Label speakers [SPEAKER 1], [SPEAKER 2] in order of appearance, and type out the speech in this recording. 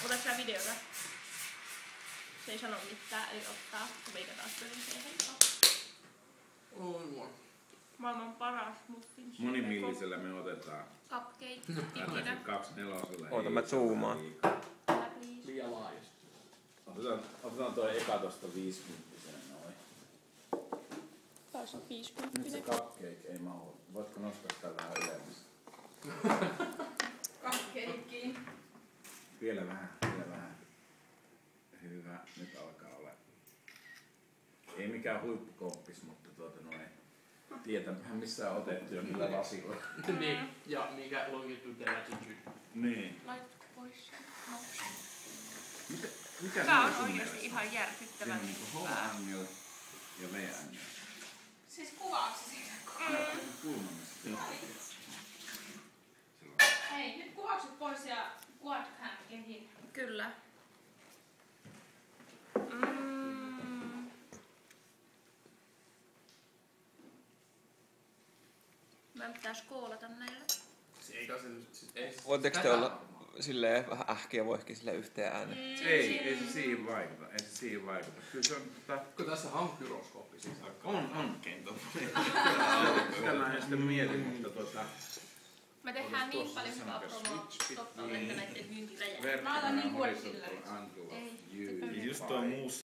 [SPEAKER 1] Otatko sä videota? Se ei sano mitään, eli ottaa. Meikä taas pyrin siihen. Maailman paras muffins.
[SPEAKER 2] Monimillisellä me otetaan.
[SPEAKER 1] Cupcake. Ikinä.
[SPEAKER 2] 24.
[SPEAKER 3] Oota, mä zoomaan.
[SPEAKER 4] Liian laajasti.
[SPEAKER 2] Otetaan toi eka tosta 50-senä noin.
[SPEAKER 1] Taas on 50.
[SPEAKER 2] Nyt se cupcake ei mahu. Voitko nostaa tää vähän ylemmäs?
[SPEAKER 1] Cupcakeen.
[SPEAKER 2] Vielä vähän, vielä vähän. Hyvä, nyt alkaa olla. Ei mikään huippukomppis, mutta tietämähän missä on otettu ja millä lasilla.
[SPEAKER 4] Niin, ja mikä longitude ja latitude.
[SPEAKER 2] Niin.
[SPEAKER 1] Laitatko pois sen?
[SPEAKER 2] Mikä
[SPEAKER 1] Tää on oikeesti ihan järkyttävän
[SPEAKER 2] hyvää. H-angel ja V-angel.
[SPEAKER 1] Siis kuvaako se siitä? Hei, nyt kuvaukset pois ja quadcam kehiin. Kyllä. Mä pitää skoolata näillä.
[SPEAKER 3] Voitteko te olla silleen vähän ähkiä voikin sille yhteen ääneen?
[SPEAKER 2] Ei se siihen vaikuta. Kyllä se on
[SPEAKER 4] Kun tässä on gyroskooppi siis aika.
[SPEAKER 2] On kento. Sitä mä en sitä mieti, mutta
[SPEAKER 1] Me tehdään niin paljon hyvää promoa Top-Talenta näitten myyntirajaa.
[SPEAKER 2] Verkkana
[SPEAKER 1] niin
[SPEAKER 2] horisontal angle of view.
[SPEAKER 1] Ei.
[SPEAKER 5] Just toi muus